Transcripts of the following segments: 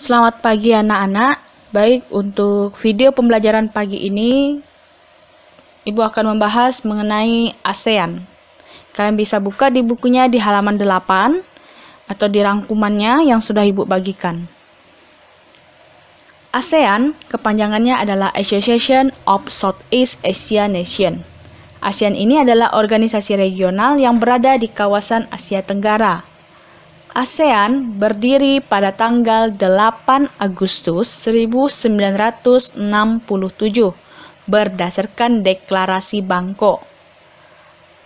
Selamat pagi anak-anak. Baik, untuk video pembelajaran pagi ini Ibu akan membahas mengenai ASEAN. Kalian bisa buka di bukunya di halaman 8 atau di rangkumannya yang sudah Ibu bagikan. ASEAN kepanjangannya adalah Association of Southeast Asia Nation. ASEAN ini adalah organisasi regional yang berada di kawasan Asia Tenggara. ASEAN berdiri pada tanggal 8 Agustus 1967 berdasarkan Deklarasi Bangkok.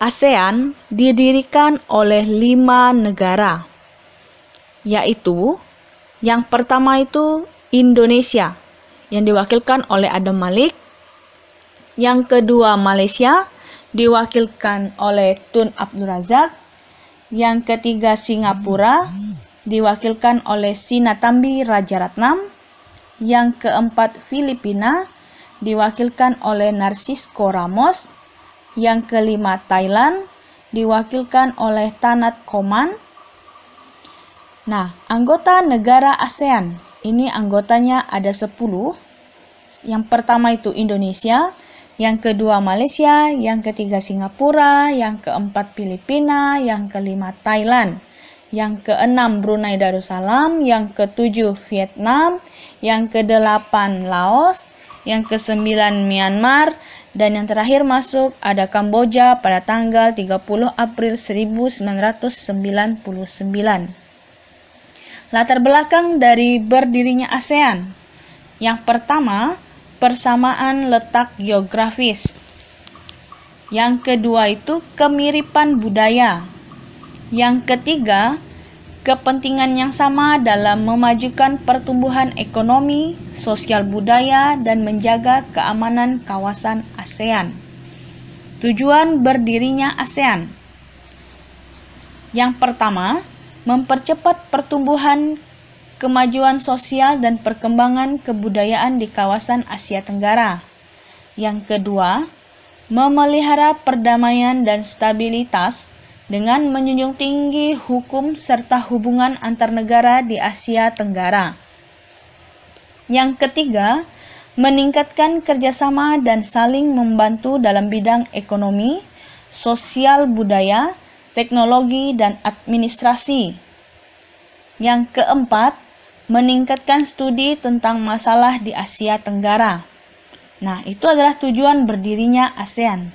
ASEAN didirikan oleh 5 negara, yaitu yang pertama itu Indonesia yang diwakilkan oleh Adam Malik, yang kedua Malaysia diwakilkan oleh Tun Abdul Razak, yang ketiga Singapura diwakilkan oleh Sinnathamby Rajaratnam, yang keempat Filipina diwakilkan oleh Narcisco Ramos, yang kelima Thailand diwakilkan oleh Tanat Koman. Nah, anggota negara ASEAN ini anggotanya ada 10. Yang pertama itu Indonesia, yang kedua Malaysia, yang ketiga Singapura, yang keempat Filipina, yang kelima Thailand, yang keenam Brunei Darussalam, yang ketujuh Vietnam, yang kedelapan Laos, yang kesembilan Myanmar, dan yang terakhir masuk ada Kamboja pada tanggal 30 April 1999. Latar belakang dari berdirinya ASEAN. Yang pertama, persamaan letak geografis. Yang kedua itu kemiripan budaya. Yang ketiga, kepentingan yang sama dalam memajukan pertumbuhan ekonomi, sosial budaya, dan menjaga keamanan kawasan ASEAN. Tujuan berdirinya ASEAN. Yang pertama, mempercepat pertumbuhan kemajuan sosial dan perkembangan kebudayaan di kawasan Asia Tenggara. Yang kedua, memelihara perdamaian dan stabilitas dengan menjunjung tinggi hukum serta hubungan antar negara di Asia Tenggara. Yang ketiga, meningkatkan kerjasama dan saling membantu dalam bidang ekonomi, sosial budaya, teknologi, dan administrasi. Yang keempat, meningkatkan studi tentang masalah di Asia Tenggara. Nah, itu adalah tujuan berdirinya ASEAN.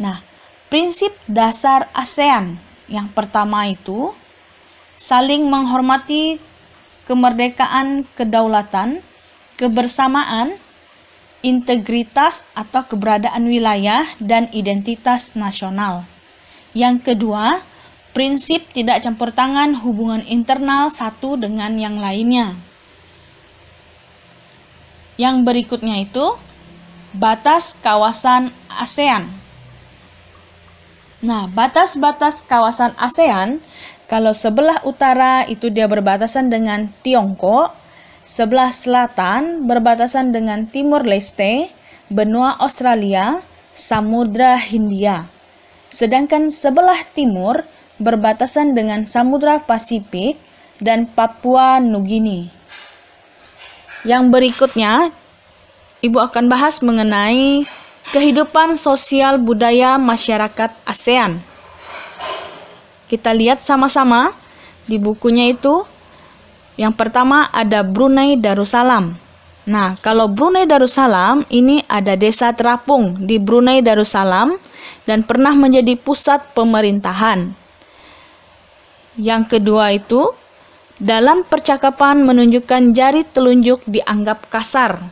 Nah, prinsip dasar ASEAN yang pertama itu saling menghormati kemerdekaan, kedaulatan, kebersamaan, integritas atau keberadaan wilayah, dan identitas nasional. Yang kedua, prinsip tidak campur tangan hubungan internal satu dengan yang lainnya. Yang berikutnya itu batas kawasan ASEAN. Nah, batas-batas kawasan ASEAN, kalau sebelah utara itu dia berbatasan dengan Tiongkok, sebelah selatan berbatasan dengan Timur Leste, benua Australia, Samudra Hindia. Sedangkan sebelah timur berbatasan dengan Samudra Pasifik dan Papua Nugini. Yang berikutnya, Ibu akan bahas mengenai kehidupan sosial budaya masyarakat ASEAN. Kita lihat sama-sama di bukunya itu. Yang pertama ada Brunei Darussalam. Nah, kalau Brunei Darussalam ini ada desa terapung di Brunei Darussalam dan pernah menjadi pusat pemerintahan. Yang kedua itu, dalam percakapan menunjukkan jari telunjuk dianggap kasar.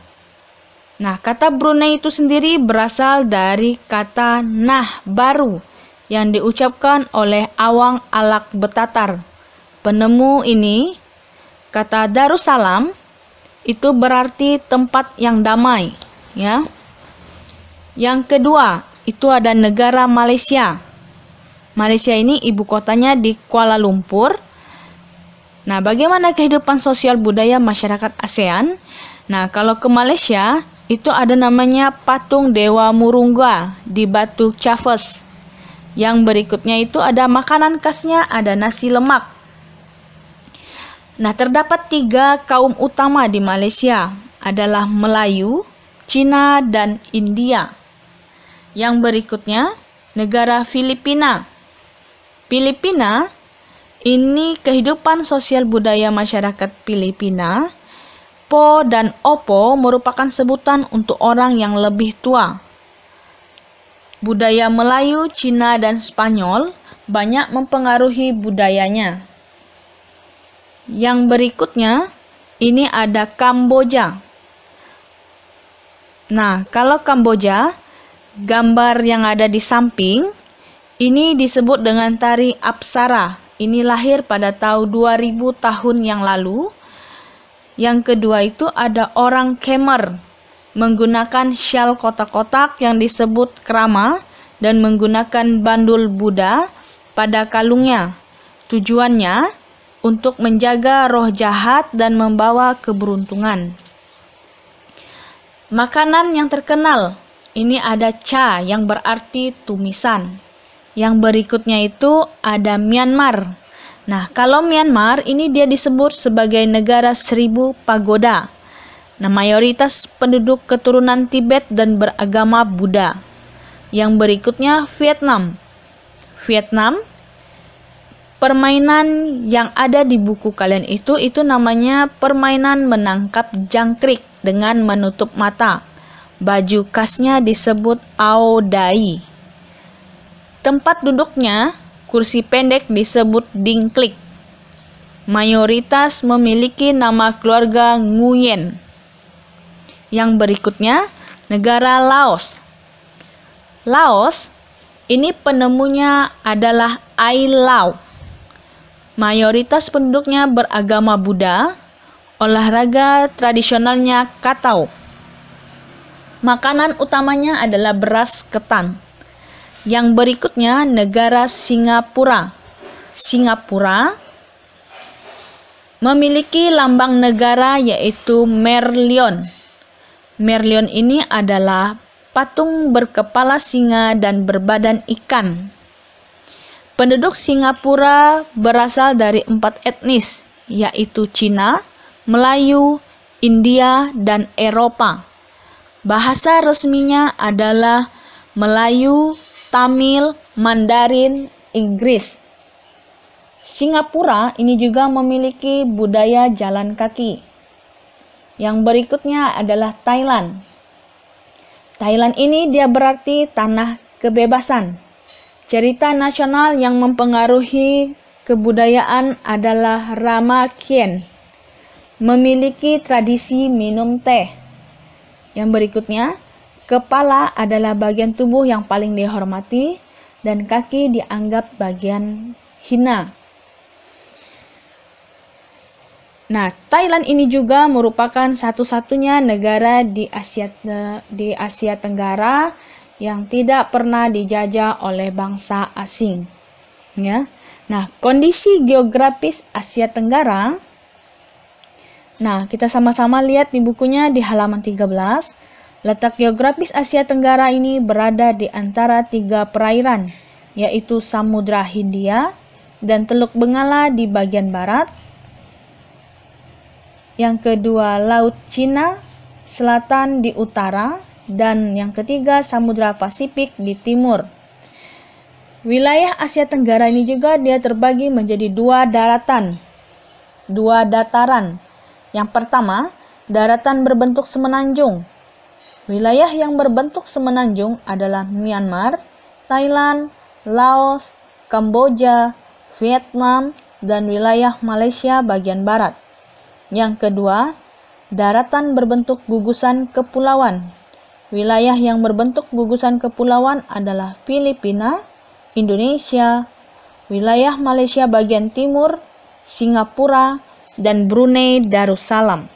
Nah, kata Brunei itu sendiri berasal dari kata nah baru yang diucapkan oleh Awang Alak Betatar. Penemu ini, kata Darussalam, itu berarti tempat yang damai. Ya. Yang kedua, itu ada negara Malaysia. Malaysia ini ibu kotanya di Kuala Lumpur. Nah, bagaimana kehidupan sosial budaya masyarakat ASEAN? Nah, kalau ke Malaysia, itu ada namanya patung Dewa Murungga di Batu Chavez. Yang berikutnya itu ada makanan khasnya, ada nasi lemak. Nah, terdapat 3 kaum utama di Malaysia, adalah Melayu, Cina, dan India. Yang berikutnya, negara Filipina. Filipina ini kehidupan sosial budaya masyarakat Filipina. Po dan opo merupakan sebutan untuk orang yang lebih tua. Budaya Melayu, Cina, dan Spanyol banyak mempengaruhi budayanya. Yang berikutnya, ini ada Kamboja. Nah, kalau Kamboja, gambar yang ada di samping, ini disebut dengan tari Apsara. Ini lahir pada tahun 2000 tahun yang lalu. Yang kedua itu ada orang Khmer, menggunakan syal kotak-kotak yang disebut krama dan menggunakan bandul Buddha pada kalungnya. Tujuannya untuk menjaga roh jahat dan membawa keberuntungan. Makanan yang terkenal, ini ada cha yang berarti tumisan. Yang berikutnya itu ada Myanmar. Nah, kalau Myanmar ini dia disebut sebagai negara 1000 pagoda. Nah, mayoritas penduduk keturunan Tibet dan beragama Buddha. Yang berikutnya Vietnam. Vietnam, permainan yang ada di buku kalian itu namanya permainan menangkap jangkrik dengan menutup mata. Baju khasnya disebut Ao Dai. Tempat duduknya, kursi pendek disebut Dingklik. Mayoritas memiliki nama keluarga Nguyen. Yang berikutnya, negara Laos. Laos, ini penemunya adalah Ai Lau. Mayoritas penduduknya beragama Buddha. Olahraga tradisionalnya Katau. Makanan utamanya adalah beras ketan. Yang berikutnya, negara Singapura. Singapura memiliki lambang negara yaitu Merlion. Merlion ini adalah patung berkepala singa dan berbadan ikan. Penduduk Singapura berasal dari 4 etnis, yaitu Cina, Melayu, India, dan Eropa. Bahasa resminya adalah Melayu, Tamil, Mandarin, Inggris. Singapura ini juga memiliki budaya jalan kaki. Yang berikutnya adalah Thailand. Thailand ini dia berarti tanah kebebasan. Cerita nasional yang mempengaruhi kebudayaan adalah Ramakien. Memiliki tradisi minum teh. Yang berikutnya, kepala adalah bagian tubuh yang paling dihormati dan kaki dianggap bagian hina. Nah, Thailand ini juga merupakan satu-satunya negara di Asia Tenggara yang tidak pernah dijajah oleh bangsa asing. Ya. Nah, kondisi geografis Asia Tenggara. Nah, kita sama-sama lihat di bukunya di halaman 13. Letak geografis Asia Tenggara ini berada di antara 3 perairan, yaitu Samudra Hindia dan Teluk Bengala di bagian barat. Yang kedua, Laut Cina Selatan di utara, dan yang ketiga, Samudra Pasifik di timur. Wilayah Asia Tenggara ini juga dia terbagi menjadi 2 dataran. Yang pertama, daratan berbentuk semenanjung. Wilayah yang berbentuk semenanjung adalah Myanmar, Thailand, Laos, Kamboja, Vietnam, dan wilayah Malaysia bagian barat. Yang kedua, daratan berbentuk gugusan kepulauan. Wilayah yang berbentuk gugusan kepulauan adalah Filipina, Indonesia, wilayah Malaysia bagian timur, Singapura, dan Brunei Darussalam.